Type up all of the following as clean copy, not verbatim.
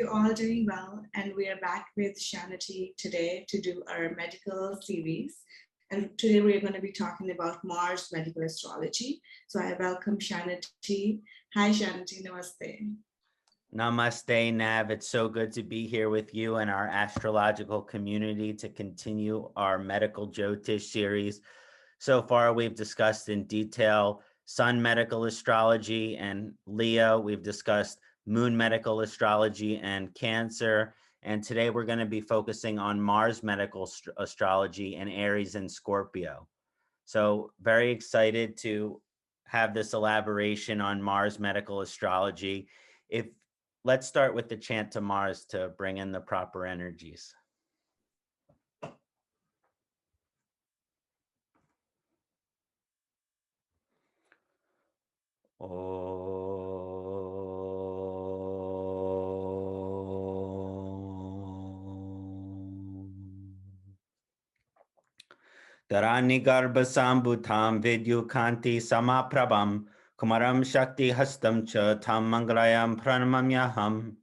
you're all doing well, and we are back with Kṣaṇāti today to do our medical series. And today we're going to be talking about Mars medical astrology. So I welcome Kṣaṇāti. Hi, Kṣaṇāti. Namaste. Namaste, Nav. It's so good to be here with you and our astrological community to continue our medical Jyotish series. So far, we've discussed in detail Sun medical astrology and Leo. We've discussed Moon medical astrology and Cancer. And today we're going to be focusing on Mars medical astrology and Aries and Scorpio. So very excited to have this elaboration on Mars medical astrology. Let's start with the chant to Mars to bring in the proper energies. Dharani garbha sambhutam vidyukanti samaprabham kumaram shakti hastam cha tam mangalayam pranamamyaham.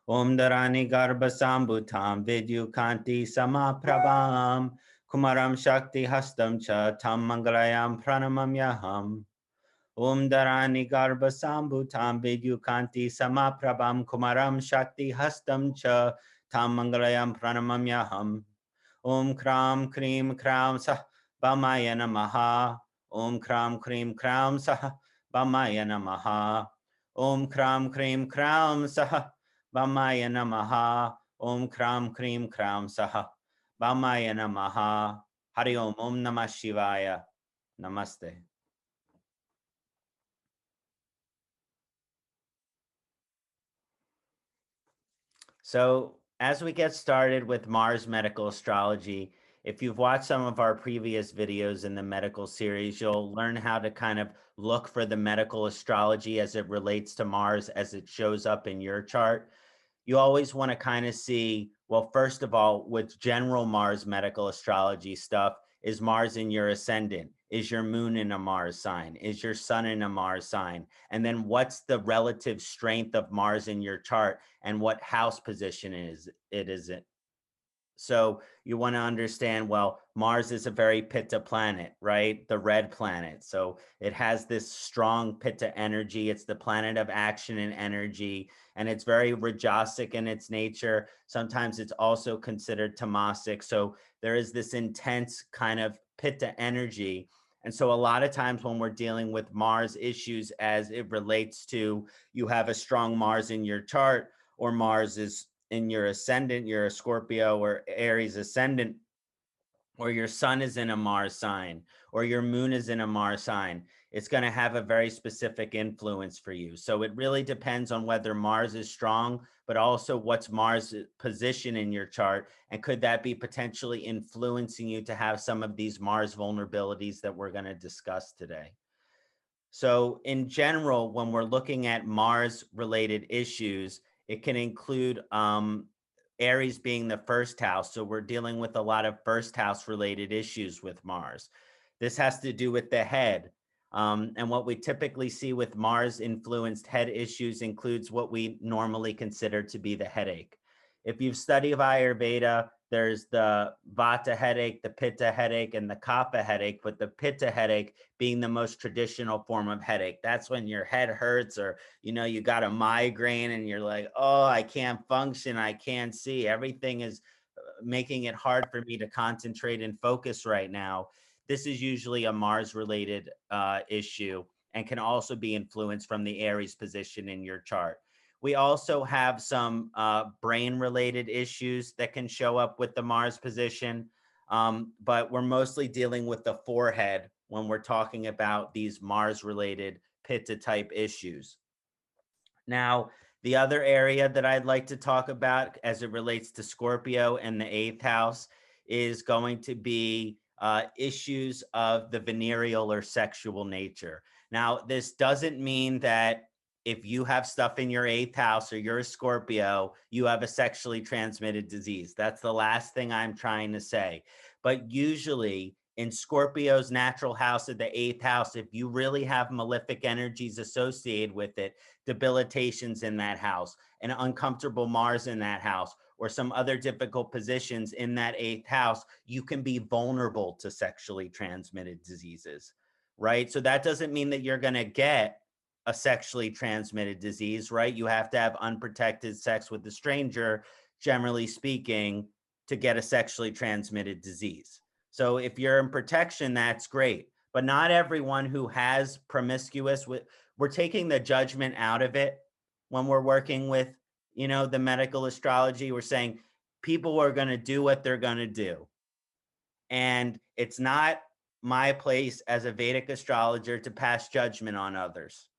Om Dharani garbha sambhutam vidyukanti samaprabham kumaram shakti hastam cha tam mangalayam pranamamyaham. Om Dharani garbha sambhutam vidyukanti samaprabham kumaram shakti hastam cha tam mangalayam pranamamyaham. Om Kram Krim Kram Sah Bhamaya Namaha. Om Kram Krim Kram Sah Bhamaya Namaha. Om Kram Krim Kram Sah Bhamaya Namaha. Om Kram Krim Kram Sah Bhamaya Namaha. Hari Om. Om Namah Shivaya. Namaste. So as we get started with Mars medical astrology, if you've watched some of our previous videos in the medical series, you'll learn how to kind of look for the medical astrology as it relates to Mars, as it shows up in your chart. You always want to kind of see, well, first of all, with general Mars medical astrology stuff, is Mars in your ascendant? Is your moon in a Mars sign? Is your sun in a Mars sign? And then what's the relative strength of Mars in your chart, and what house position is it? So you want to understand, well, Mars is a very Pitta planet, right? The red planet. So it has this strong Pitta energy. It's the planet of action and energy, and it's very Rajasic in its nature. Sometimes it's also considered Tamasic. So there is this intense kind of Pitta energy. And so a lot of times when we're dealing with Mars issues as it relates to, you have a strong Mars in your chart, or Mars is in your ascendant, you're a Scorpio or Aries ascendant, or your sun is in a Mars sign, or your moon is in a Mars sign, it's going to have a very specific influence for you. So it really depends on whether Mars is strong, but also what's Mars' position in your chart, and could that be potentially influencing you to have some of these Mars vulnerabilities that we're going to discuss today. So in general, when we're looking at Mars-related issues, it can include Aries being the first house. So we're dealing with a lot of first house related issues with Mars. This has to do with the head. And what we typically see with Mars influenced head issues includes what we normally consider to be the headache. If you've studied Ayurveda, there's the Vata headache, the Pitta headache, and the Kapha headache, but the Pitta headache being the most traditional form of headache. That's when your head hurts, or, you got a migraine and you're like, oh, I can't function. I can't see. Everything is making it hard for me to concentrate and focus right now. This is usually a Mars-related issue, and can also be influenced from the Aries position in your chart. We also have some brain-related issues that can show up with the Mars position, but we're mostly dealing with the forehead when we're talking about these Mars-related Pitta-type issues. Now, the other area that I'd like to talk about as it relates to Scorpio and the 8th house is going to be issues of the venereal or sexual nature. Now, this doesn't mean that if you have stuff in your 8th house or you're a Scorpio, you have a sexually transmitted disease. That's the last thing I'm trying to say. But usually, in Scorpio's natural house of the 8th house, if you really have malefic energies associated with it, debilitations in that house, an uncomfortable Mars in that house, or some other difficult positions in that 8th house, you can be vulnerable to sexually transmitted diseases, right? So that doesn't mean that you're going to get a sexually transmitted disease, right? You have to have unprotected sex with a stranger, generally speaking, to get a sexually transmitted disease. So if you're in protection, that's great. But not everyone who has promiscuous, we're taking the judgment out of it when we're working with, the medical astrology. We're saying people are going to do what they're going to do. And it's not my place as a Vedic astrologer to pass judgment on others.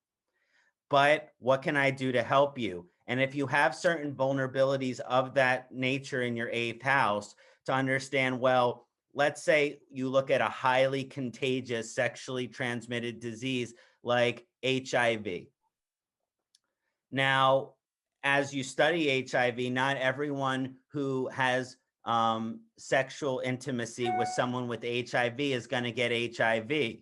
But what can I do to help you? And if you have certain vulnerabilities of that nature in your 8th house, to understand, well, let's say you look at a highly contagious sexually transmitted disease like HIV. Now, as you study HIV, not everyone who has sexual intimacy with someone with HIV is going to get HIV.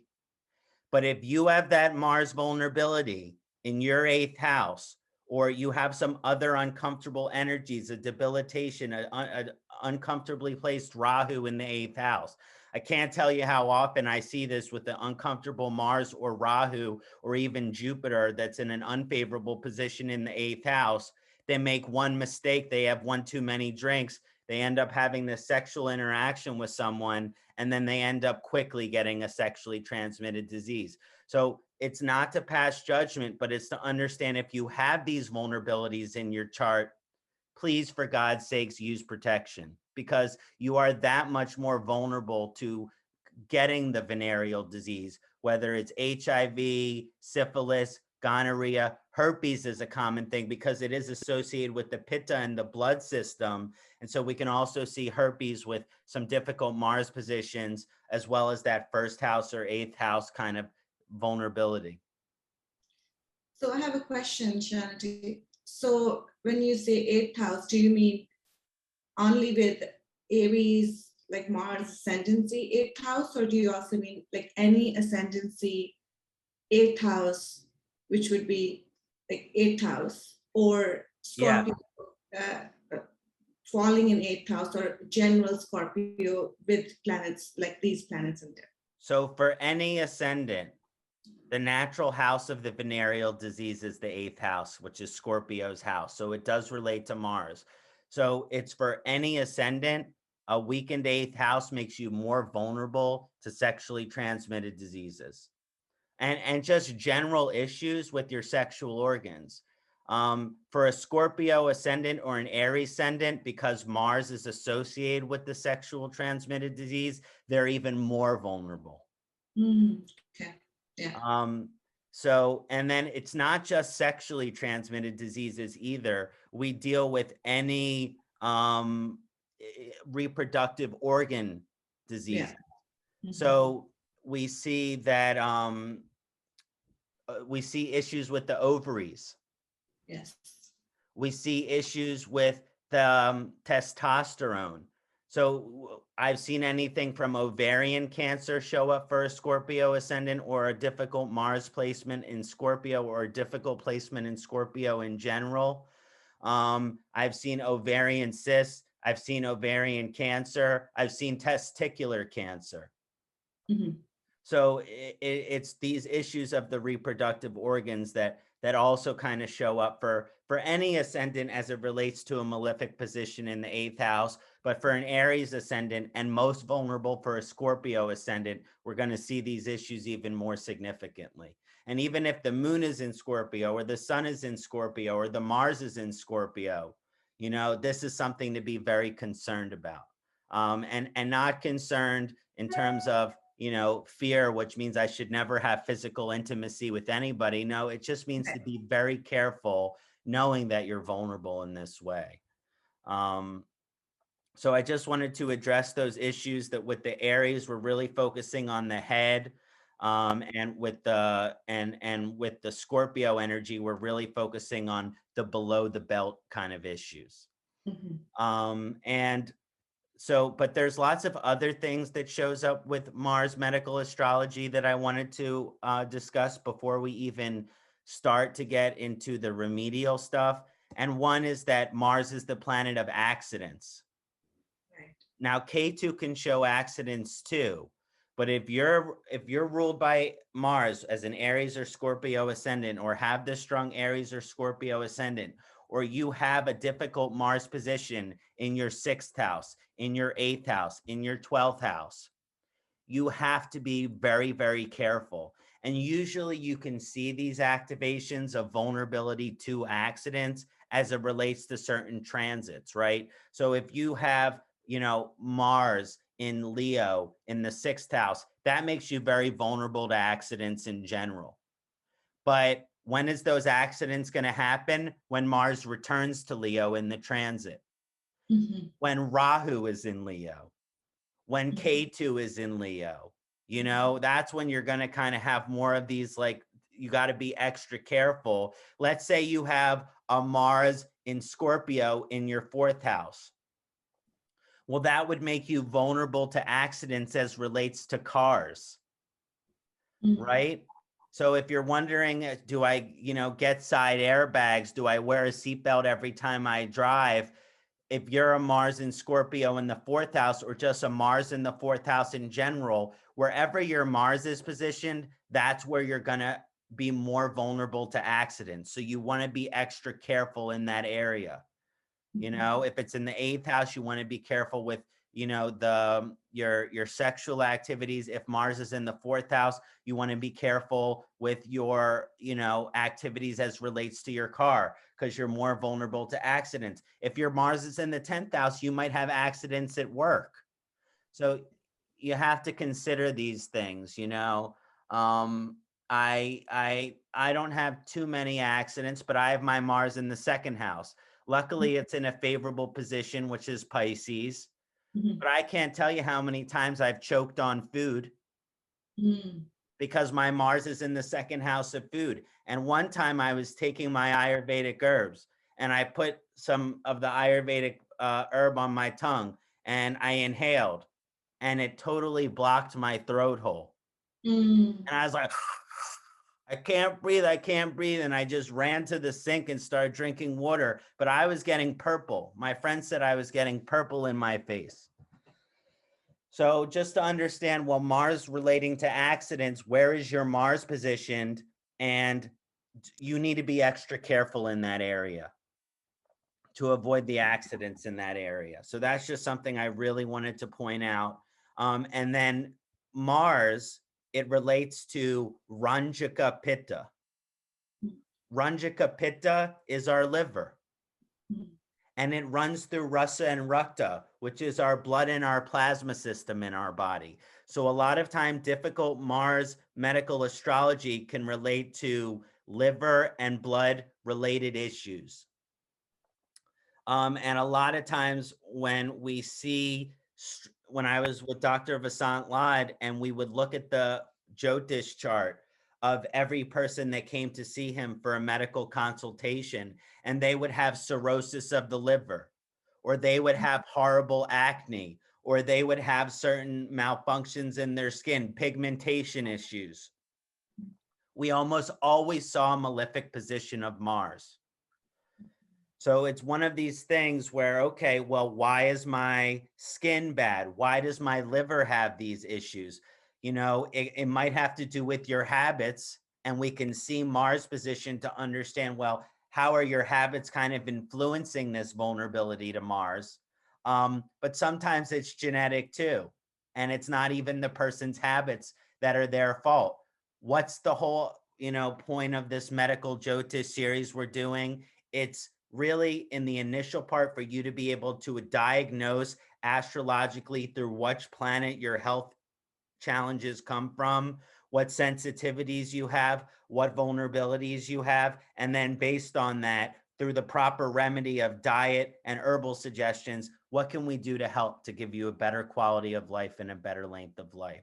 But if you have that Mars vulnerability in your 8th house, or you have some other uncomfortable energies, a debilitation, a uncomfortably placed Rahu in the 8th house. I can't tell you how often I see this with the uncomfortable Mars or Rahu or even Jupiter that's in an unfavorable position in the 8th house. They make one mistake. They have one too many drinks. They end up having this sexual interaction with someone, and then they end up quickly getting a sexually transmitted disease. So it's not to pass judgment, but it's to understand if you have these vulnerabilities in your chart, please, for God's sakes, use protection, because you are that much more vulnerable to getting the venereal disease, whether it's HIV, syphilis, gonorrhea. Herpes is a common thing because it is associated with the pitta and the blood system. And so we can also see herpes with some difficult Mars positions, as well as that 1st house or 8th house kind of vulnerability. So I have a question, Kṣaṇāti. So when you say 8th house, do you mean only with Aries, like Mars ascendancy 8th house, or do you also mean like any ascendancy 8th house, which would be like 8th house, or Scorpio falling in 8th house, or general Scorpio with planets like these planets in there? So for any ascendant, the natural house of the venereal disease is the 8th house, which is Scorpio's house. So it does relate to Mars. So it's for any ascendant. A weakened 8th house makes you more vulnerable to sexually transmitted diseases and just general issues with your sexual organs. For a Scorpio ascendant or an Aries ascendant, because Mars is associated with the sexual transmitted disease, they're even more vulnerable. Okay. Yeah. So, and then it's not just sexually transmitted diseases either. We deal with any reproductive organ disease. Yeah. So we see that we see issues with the ovaries. Yes. We see issues with the testosterone. So I've seen anything from ovarian cancer show up for a Scorpio ascendant, or a difficult Mars placement in Scorpio, or a difficult placement in Scorpio in general. I've seen ovarian cysts. I've seen ovarian cancer. I've seen testicular cancer. Mm-hmm. So it's these issues of the reproductive organs that also kind of show up for any ascendant as it relates to a malefic position in the 8th house. But for an Aries ascendant, and most vulnerable for a Scorpio ascendant, we're going to see these issues even more significantly. And even if the moon is in Scorpio, or the sun is in Scorpio, or the Mars is in Scorpio, this is something to be very concerned about. And not concerned in terms of fear, which means I should never have physical intimacy with anybody. No, it just means to be very careful, knowing that you're vulnerable in this way. So I just wanted to address those issues, that with the Aries, we're really focusing on the head. And with the Scorpio energy, we're really focusing on the below the belt kind of issues. Mm-hmm. And but there's lots of other things that shows up with Mars medical astrology that I wanted to discuss before we even start to get into the remedial stuff. And one is that Mars is the planet of accidents. Right. Now, K2 can show accidents too, but if you're ruled by Mars as an Aries or Scorpio ascendant, or have the strong Aries or Scorpio ascendant, or you have a difficult Mars position in your 6th house, in your 8th house, in your 12th house, you have to be very, very careful. And usually you can see these activations of vulnerability to accidents as it relates to certain transits, right? So if you have, Mars in Leo in the 6th house, that makes you very vulnerable to accidents in general. But when is those accidents going to happen? When Mars returns to Leo in the transit, when Rahu is in Leo, when K2 is in Leo, that's when you're going to kind of have more of these, like, you got to be extra careful. Let's say you have a Mars in Scorpio in your 4th house. Well, that would make you vulnerable to accidents as relates to cars, right? So if you're wondering, do I, get side airbags? Do I wear a seatbelt every time I drive? If you're a Mars in Scorpio in the 4th house, or just a Mars in the 4th house in general, wherever your Mars is positioned, that's where you're going to be more vulnerable to accidents. So you want to be extra careful in that area. If it's in the 8th house, you want to be careful with, your sexual activities. If Mars is in the 4th house, you want to be careful with your, activities as relates to your car, because you're more vulnerable to accidents. If your Mars is in the 10th house, you might have accidents at work. So you have to consider these things, I don't have too many accidents, but I have my Mars in the 2nd house. Luckily, it's in a favorable position, which is Pisces. But I can't tell you how many times I've choked on food because my Mars is in the 2nd house of food. And one time I was taking my Ayurvedic herbs, and I put some of the Ayurvedic herb on my tongue, and I inhaled, and it totally blocked my throat hole. And I was like, I can't breathe. And I just ran to the sink and started drinking water. But I was getting purple. My friend said I was getting purple in my face. So just to understand, well, Mars relating to accidents, where is your Mars positioned? And you need to be extra careful in that area to avoid the accidents in that area. So that's just something I really wanted to point out. And then Mars, it relates to Ranjaka Pitta. Ranjaka Pitta is our liver. And it runs through Rasa and Rakta, which is our blood and our plasma system in our body. So a lot of time, difficult Mars medical astrology can relate to liver and blood related issues. And a lot of times when I was with Dr. Vasant Lad, and we would look at the Jyotish chart of every person that came to see him for a medical consultation, and they would have cirrhosis of the liver, or they would have horrible acne, or they would have certain malfunctions in their skin, pigmentation issues. We almost always saw a malefic position of Mars. So it's one of these things where, okay, well, why is my skin bad? Why does my liver have these issues? It might have to do with your habits, and we can see Mars position to understand, well, how are your habits kind of influencing this vulnerability to Mars? But sometimes it's genetic too, and it's not even the person's habits that are their fault. What's the whole, point of this medical Jyotish series we're doing? It's really in the initial part for you to be able to diagnose astrologically through which planet your health challenges come from, what sensitivities you have, what vulnerabilities you have, and then based on that, through the proper remedy of diet and herbal suggestions, what can we do to help to give you a better quality of life and a better length of life?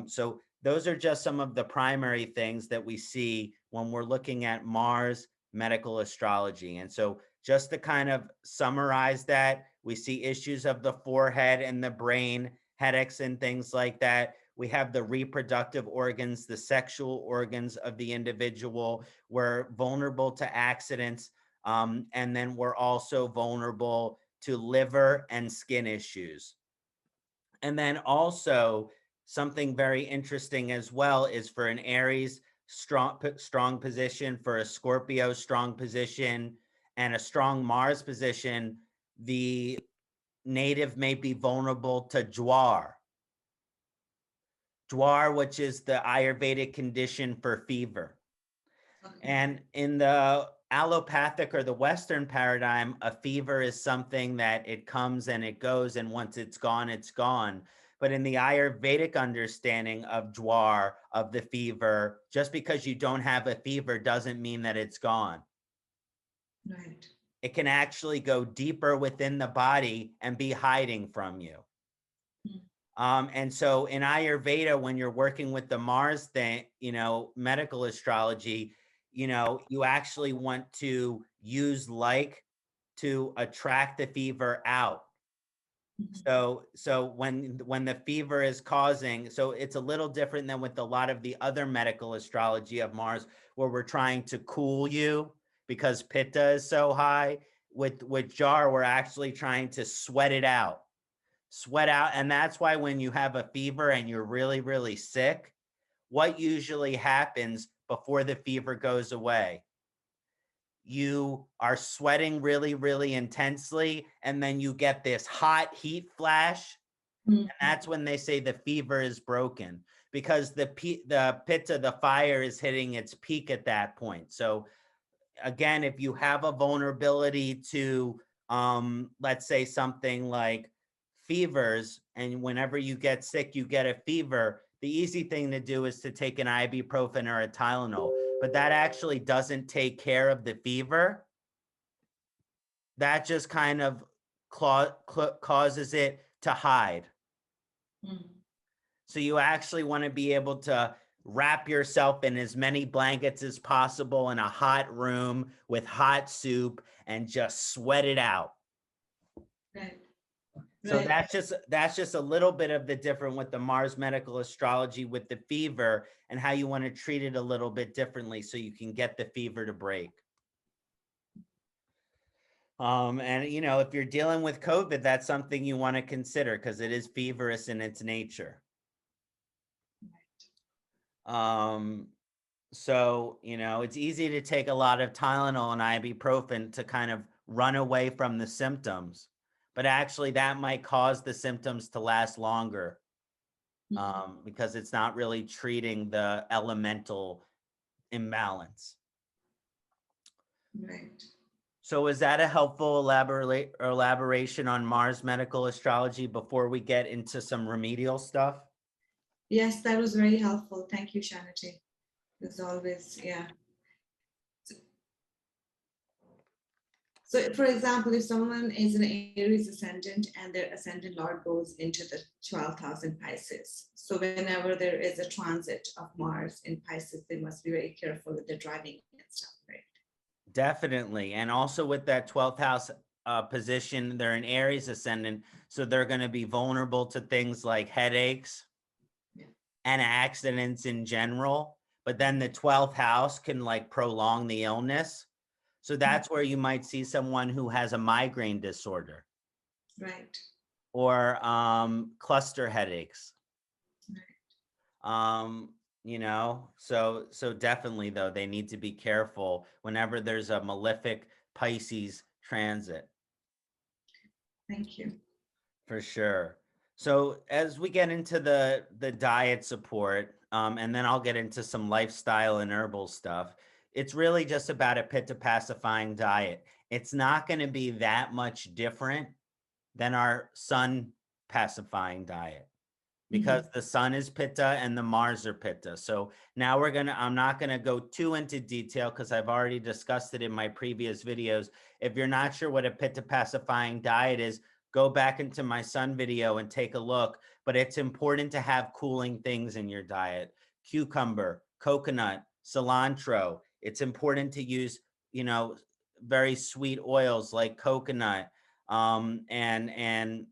So those are just some of the primary things that we see when we're looking at Mars medical astrology. And so just to kind of summarize that, We see issues of the forehead and the brain, headaches and things like that. We have the reproductive organs, the sexual organs of the individual. We're vulnerable to accidents. And then we're also vulnerable to liver and skin issues. And then also something very interesting as well is for an Aries, strong position, for a Scorpio, strong position, and a strong Mars position, the native may be vulnerable to Jwar. Jwar, which is the Ayurvedic condition for fever. Okay. And in the allopathic or the Western paradigm, a fever is something that it comes and it goes, and once it's gone, it's gone. But in the Ayurvedic understanding of Jwar, of the fever, just because you don't have a fever doesn't mean that it's gone. Right. It can actually go deeper within the body and be hiding from you. And so in Ayurveda, when you're working with the Mars thing, medical astrology, you actually want to use like to attract the fever out. So when the fever is causing, so it's a little different than with a lot of the other medical astrology of Mars, where we're trying to cool you because Pitta is so high. With Jwar, we're actually trying to sweat it out. And that's why when you have a fever and you're really, really sick, what usually happens before the fever goes away? You are sweating really, really intensely, and then you get this hot heat flash. And that's when they say the fever is broken, because the pitta, the fire, is hitting its peak at that point. So again, if you have a vulnerability to, let's say something like fevers, and whenever you get sick, you get a fever, the easy thing to do is to take an ibuprofen or a Tylenol, but that actually doesn't take care of the fever. That just kind of causes it to hide. So you actually want to be able to wrap yourself in as many blankets as possible in a hot room with hot soup and just sweat it out. Right. So Right. that's just a little bit of the different with the Mars medical astrology with the fever, and how you want to treat it a little bit differently so you can get the fever to break. And if you're dealing with COVID, that's something you want to consider, because it is feverous in its nature. So, it's easy to take a lot of Tylenol and ibuprofen to kind of run away from the symptoms, but actually that might cause the symptoms to last longer, because it's not really treating the elemental imbalance. Right. So is that a helpful elaboration on Mars medical astrology before we get into some remedial stuff? Yes, that was very helpful. Thank you, Kṣaṇāti. As always, yeah. So, for example, if someone is an Aries ascendant and their ascendant lord goes into the 12th house in Pisces, so whenever there is a transit of Mars in Pisces, they must be very careful with the driving and stuff, right? Definitely. And also with that 12th house position, they're an Aries ascendant, so they're going to be vulnerable to things like headaches and accidents in general. But then the 12th house can like prolong the illness. So that's where you might see someone who has a migraine disorder. Right. Or cluster headaches. Right. So definitely, though, they need to be careful whenever there's a malefic Pisces transit. Thank you. For sure. So as we get into the diet support, and then I'll get into some lifestyle and herbal stuff, it's really just about a pitta pacifying diet. It's not going to be that much different than our sun pacifying diet, because the sun is pitta and the Mars are pitta. So now I'm not gonna go too into detail because I've already discussed it in my previous videos. If you're not sure what a pitta pacifying diet is, go back into my sun video and take a look. But it's important to have cooling things in your diet: cucumber, coconut, cilantro. It's important to use, very sweet oils like coconut, and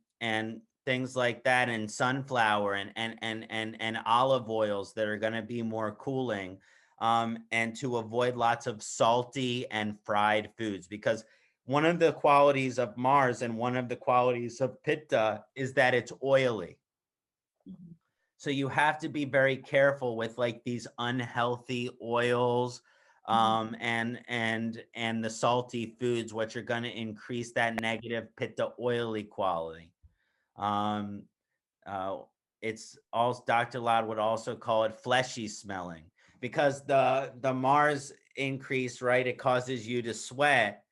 things like that, and sunflower and olive oils that are going to be more cooling, and to avoid lots of salty and fried foods, because one of the qualities of Mars and one of the qualities of Pitta is that it's oily. Mhm. So you have to be very careful with like these unhealthy oils, and the salty foods, which are going to increase that negative Pitta oily quality. Um, uh, it's also, Dr. Loud would also call it fleshy smelling, because the Mars increase, right? It causes you to sweat,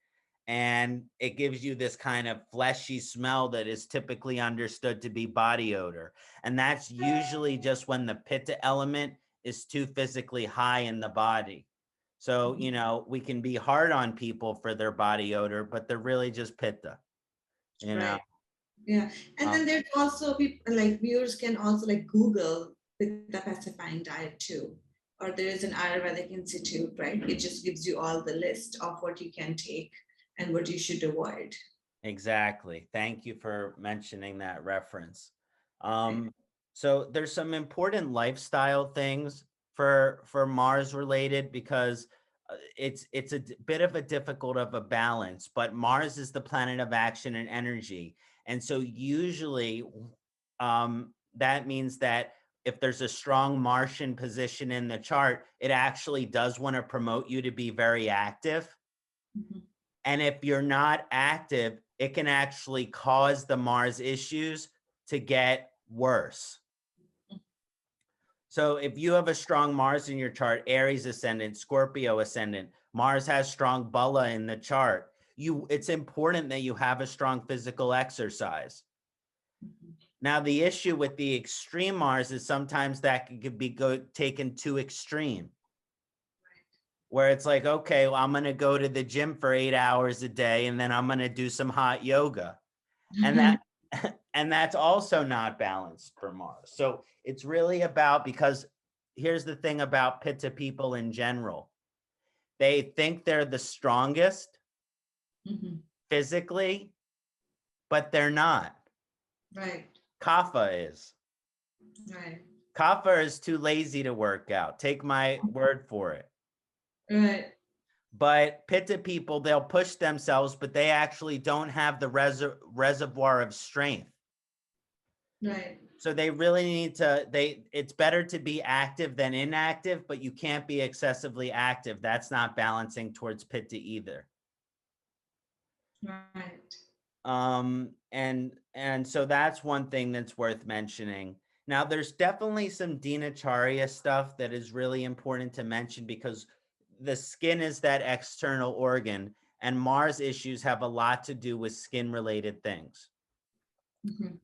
and it gives you this kind of fleshy smell that is typically understood to be body odor. And that's usually just when the Pitta element is too physically high in the body. So, Mhm. we can be hard on people for their body odor, but they're really just Pitta, you know. Right. Yeah. And Um, then there's also people like viewers can also like Google with the pacifying diet too. Or there is an Ayurvedic Institute, right? It just gives you all the list of what you can take and what you should avoid. Exactly. Thank you for mentioning that reference. Right. Um, so there's some important lifestyle things for Mars related, because it's a bit of a difficult of a balance, but Mars is the planet of action and energy. And so usually that means that if there's a strong Martian position in the chart, it actually does want to promote you to be very active. Mhm. And if you're not active, it can actually cause the Mars issues to get worse. So if you have a strong Mars in your chart, Aries ascendant, Scorpio ascendant, Mars has strong Bala in the chart, it's important that you have a strong physical exercise. Mhm. Now, the issue with the extreme Mars is sometimes that could be taken too extreme, where it's like, okay, well, I'm going to go to the gym for 8 hours a day, and then I'm going to do some hot yoga. And that and that's also not balanced for Mars. So it's really about, because here's the thing about Pitta people in general. They think they're the strongest Mhm. physically, but they're not. Right. Kapha is. Right. Kapha is too lazy to work out. Take my word for it. Right. But Pitta people, they'll push themselves, but they actually don't have the reservoir of strength. Right. So they really need to, it's better to be active than inactive, but you can't be excessively active. That's not balancing towards Pitta either. Right. And so that's one thing that's worth mentioning. Now, there's definitely some dinacharya stuff that is really important to mention, because the skin is that external organ, and Mars issues have a lot to do with skin related things. Mhm.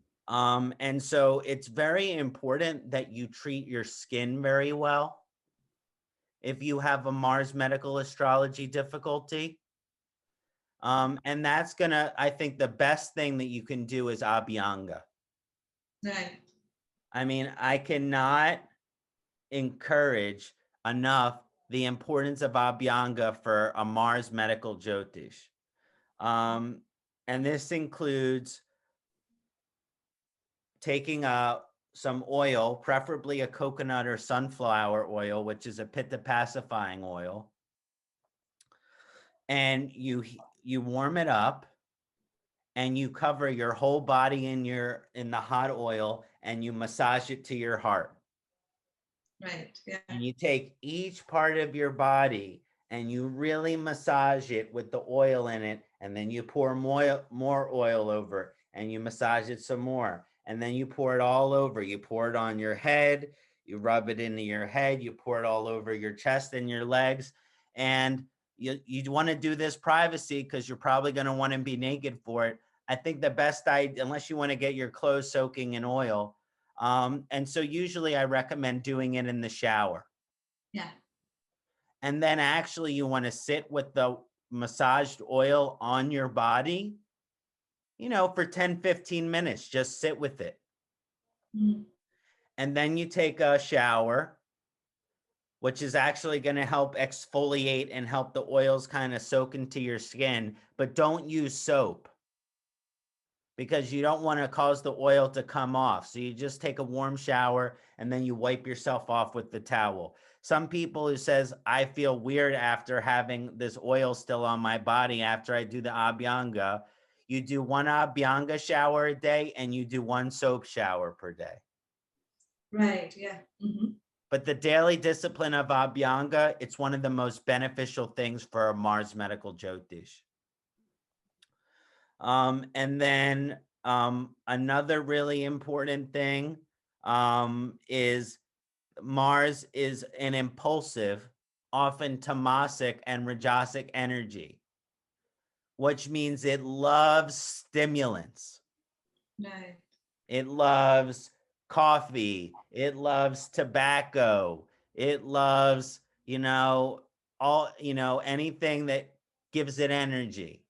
And so it's very important that you treat your skin very well if you have a Mars medical astrology difficulty. And that's gonna, I think the best thing that you can do is Abhyanga. Right. I mean, I cannot encourage enough the importance of Abhyanga for a Mars medical Jyotish. Um, and this includes taking some oil, preferably a coconut or sunflower oil, which is a pitta pacifying oil, and you warm it up, and you cover your whole body in the hot oil, and you massage it to your heart. Right. Yeah. And you take each part of your body and you really massage it with the oil in it, and then you pour more oil over, and you massage it some more, and then you pour it all over. You pour it on your head, you rub it into your head, you pour it all over your chest and your legs. And you want to do this privacy, because you're probably going to want to be naked for it. I think the best idea, unless you want to get your clothes soaking in oil, and so usually I recommend doing it in the shower. Yeah. And then actually you want to sit with the massaged oil on your body, for 10, 15 minutes. Just sit with it. Mm. And then you take a shower, which is actually going to help exfoliate and help the oils kind of soak into your skin. But don't use soap. because you don't want to cause the oil to come off. So you just take a warm shower and then you wipe yourself off with the towel. Some people who says, I feel weird after having this oil still on my body after I do the Abhyanga. You do one Abhyanga shower a day and you do one soap shower per day. Right, yeah. But the daily discipline of Abhyanga, it's one of the most beneficial things for a Mars medical Jyotish. And then another really important thing is Mars is an impulsive, often tamasic and rajasic energy, which means it loves stimulants. Right. It loves coffee. It loves tobacco. It loves, anything that gives it energy,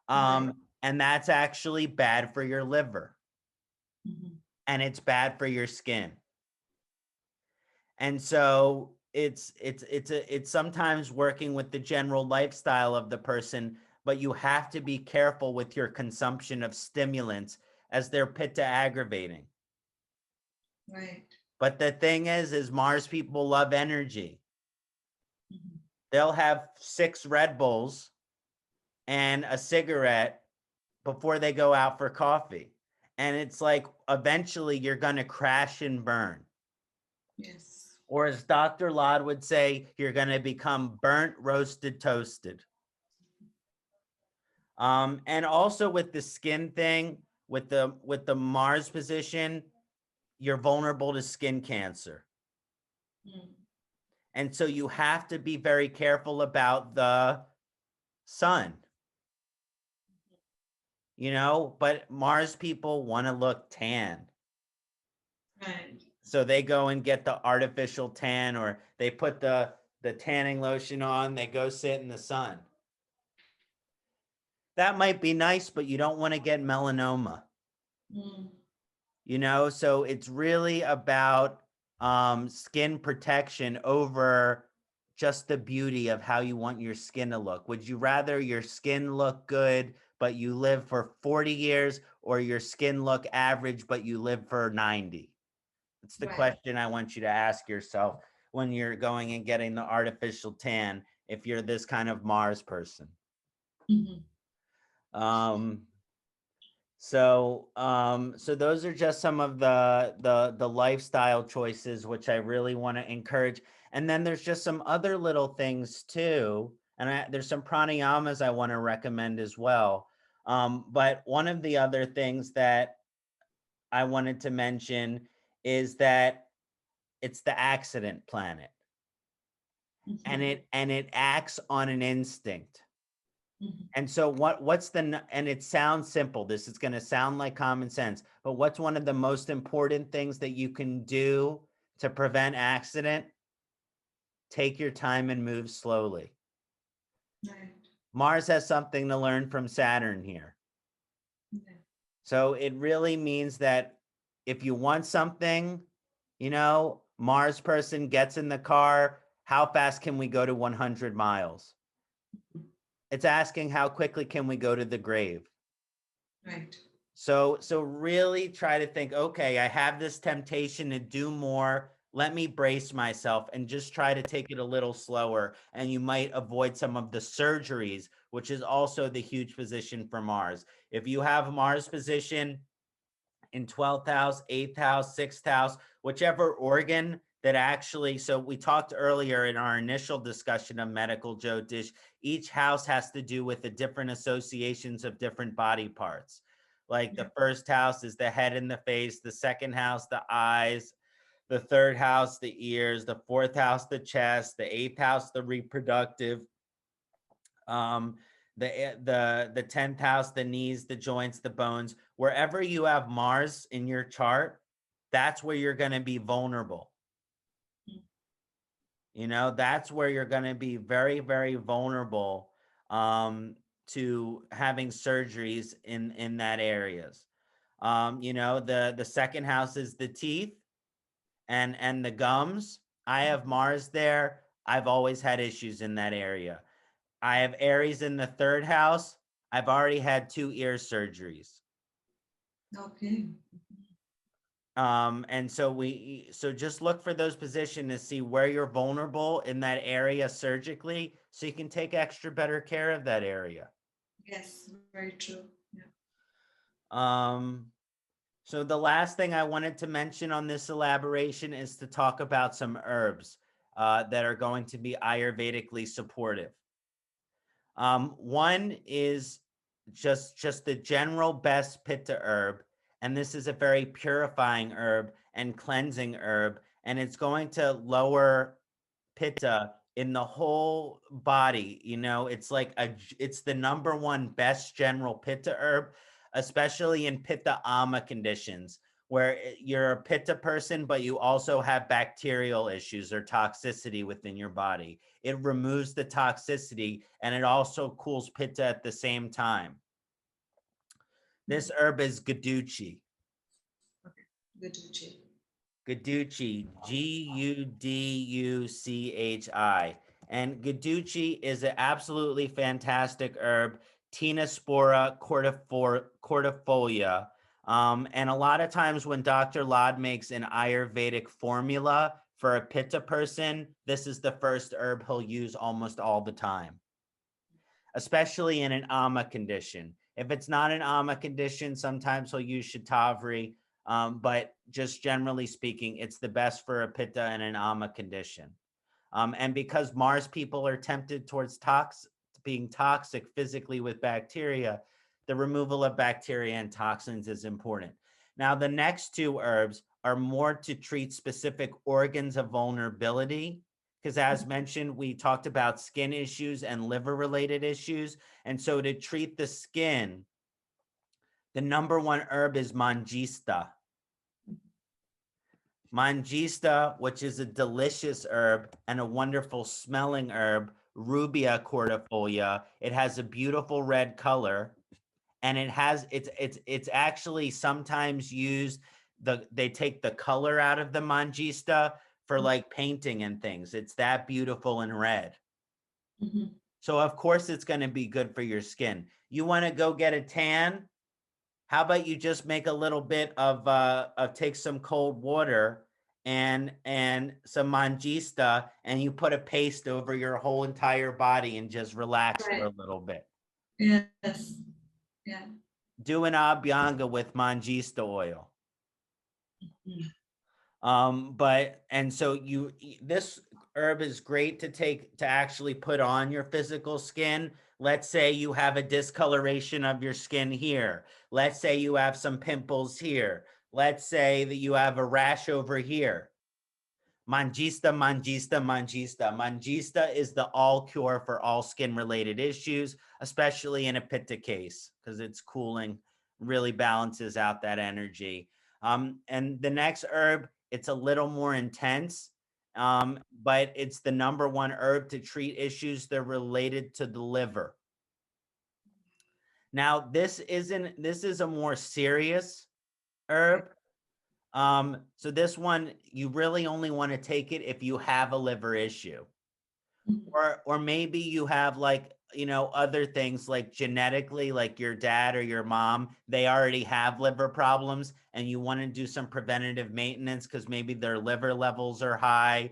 Right. and that's actually bad for your liver and it's bad for your skin. And so it's sometimes working with the general lifestyle of the person, but you have to be careful with your consumption of stimulants as they're pitta aggravating. Right. But the thing is Mars people love energy. They'll have 6 Red Bulls and a cigarette before they go out for coffee. And it's like, eventually you're going to crash and burn. Yes. Or as Dr. Lod would say, you're going to become burnt, roasted, toasted. And also with the skin thing, with the Mars position, you're vulnerable to skin cancer. And so you have to be very careful about the sun. But Mars people want to look tan. Right. So they go and get the artificial tan, or they put the tanning lotion on, they go sit in the sun. That might be nice, but you don't want to get melanoma. So it's really about skin protection over just the beauty of how you want your skin to look. Would you rather your skin look good, but you live for 40 years, or your skin look average, but you live for 90? It's the question I want you to ask yourself when you're going and getting the artificial tan, if you're this kind of Mars person. So those are just some of the lifestyle choices which I really want to encourage. And then there's just some other little things too. And there's some pranayamas I want to recommend as well. But one of the other things that I wanted to mention is that it's the accident planet. And it acts on an instinct. And so and it sounds simple. This is going to sound like common sense, but what's one of the most important things that you can do to prevent accident? Take your time and move slowly. Right. Mars has something to learn from Saturn here. So it really means that if you want something, Mars person gets in the car, how fast can we go to 100 miles? It's asking how quickly can we go to the grave? Right. So really try to think, okay, I have this temptation to do more. Let me brace myself and just try to take it a little slower. And you might avoid some of the surgeries, which is also the huge position for Mars. If you have Mars position in 12th house, 8th house, 6th house, whichever organ that actually, so we talked earlier in our initial discussion of medical Jyotish, each house has to do with the different associations of different body parts. Like the first house is the head and the face, the second house, the eyes, the third house, the ears, the fourth house, the chest, the 8th house, the reproductive, the 10th house, the knees, the joints, the bones. Wherever you have Mars in your chart, that's where you're going to be vulnerable. That's where you're going to be very, very vulnerable to having surgeries in that areas. The second house is the teeth and the gums. I have Mars there. I've always had issues in that area. I have Aries in the third house. I've already had 2 ear surgeries. Okay. And so just look for those positions to see where you're vulnerable in that area surgically, so you can take extra better care of that area. Yes, very true. Yeah. So the last thing I wanted to mention on this elaboration is to talk about some herbs that are going to be Ayurvedically supportive. One is just the general best pitta herb, and this is a very purifying herb and cleansing herb, and it's going to lower pitta in the whole body. You know, it's like it's the number one best general pitta herb, especially in pitta ama conditions where you're a pitta person, but you also have bacterial issues or toxicity within your body. It removes the toxicity and it also cools pitta at the same time. This herb is Guduchi. Okay. Guduchi. Guduchi, Guduchi. And Guduchi is an absolutely fantastic herb, Tinospora cordifolia. And a lot of times when Dr. Lad makes an Ayurvedic formula for a pitta person, this is the first herb he'll use almost all the time, especially in an ama condition. If it's not an ama condition, sometimes he'll use Shatavari, but just generally speaking, it's the best for a pitta and an ama condition. And because Mars people are tempted towards being toxic physically with bacteria, the removal of bacteria and toxins is important. Now, the next 2 herbs are more to treat specific organs of vulnerability, because as mentioned, we talked about skin issues and liver related issues. And so to treat the skin, the number 1 herb is Mangista. Mangista, which is a delicious herb and a wonderful smelling herb, Rubia cordifolia. It has a beautiful red color, and it's actually sometimes used. They take the color out of the Mangista for like painting and things. It's that beautiful and red. Mm-hmm. So of course it's going to be good for your skin. You want to go get a tan? How about you just make a little bit of take some cold water and some Mangista, and you put a paste over your whole entire body and just relax for Right. a little bit. Yes. Yeah. Do an abhyanga with Mangista oil. So this herb is great to take to actually put on your physical skin. Let's say you have a discoloration of your skin here. Let's say you have some pimples here. Let's say that you have a rash over here. Mangista, Mangista, Mangista. Mangista is the all cure for all skin related issues, especially in a pitta case, because it's cooling, really balances out that energy. And the next herb, it's a little more intense, but it's the number 1 herb to treat issues that are related to the liver. Now, this is a more serious herb. So this one, you really only want to take it if you have a liver issue, or maybe you have like, other things like genetically, like your dad or your mom, they already have liver problems and you want to do some preventative maintenance because maybe their liver levels are high.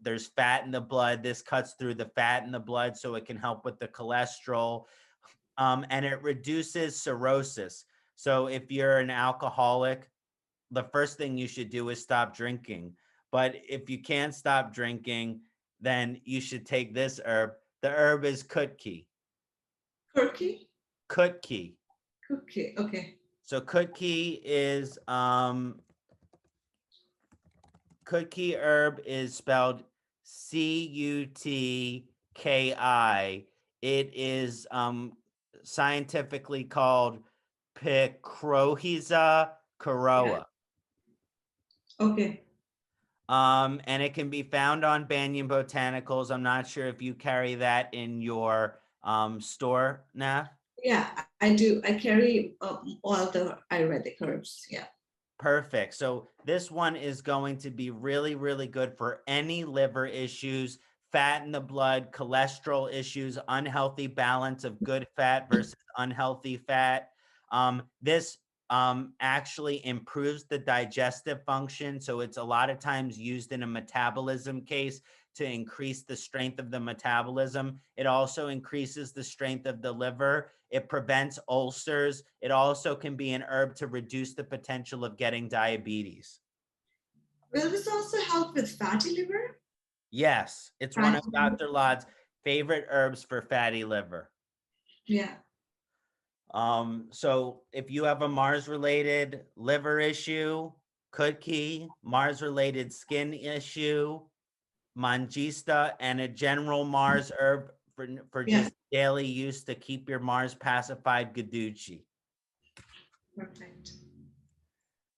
There's fat in the blood. This cuts through the fat in the blood, so it can help with the cholesterol. And it reduces cirrhosis. So if you're an alcoholic, the first thing you should do is stop drinking. But if you can't stop drinking, then you should take this herb. The herb is Kūtki. Turkey? Kūtki. Cookie. Okay. So Kūtki is Kūtki herb is spelled Cutki. It is scientifically called Picrohiza coroa. Okay. And it can be found on Banyan Botanicals. I'm not sure if you carry that in your store now. Yeah, I do. I carry all the Ayurvedic herbs. Yeah. Perfect. So this one is going to be really, really good for any liver issues, fat in the blood, cholesterol issues, unhealthy balance of good fat versus unhealthy fat. This actually improves the digestive function. So it's a lot of times used in a metabolism case to increase the strength of the metabolism. It also increases the strength of the liver. It prevents ulcers. It also can be an herb to reduce the potential of getting diabetes. Will this also help with fatty liver? Yes, it's one of Dr. Laud's favorite herbs for fatty liver. Yeah. So if you have a Mars-related liver issue, Kūtki, Mars-related skin issue, Mangista, and a general Mars herb for just daily use to keep your Mars pacified, Guduchi. Perfect.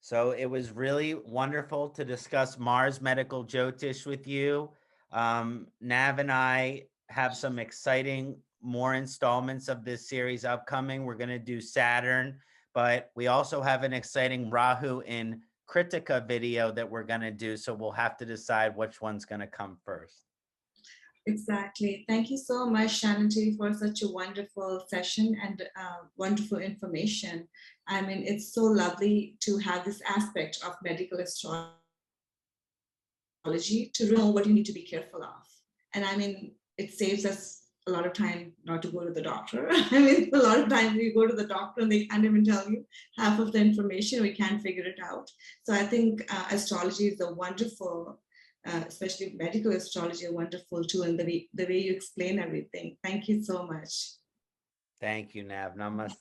So it was really wonderful to discuss Mars Medical Jyotish with you. Nav and I have some exciting more installments of this series upcoming. We're going to do Saturn, but we also have an exciting Rahu in Kritika video that we're going to do. So we'll have to decide which one's going to come first. Exactly. Thank you so much, Kṣaṇāti, for such a wonderful session and wonderful information. I mean, it's so lovely to have this aspect of medical astrology to know what you need to be careful of. And I mean, it saves us a lot of time not to go to the doctor. I mean, a lot of times we go to the doctor and they can't even tell you half of the information. We can't figure it out. So I think astrology is a wonderful, especially medical astrology, a wonderful tool in the way you explain everything. Thank you so much. Thank you, Nav. Namaste.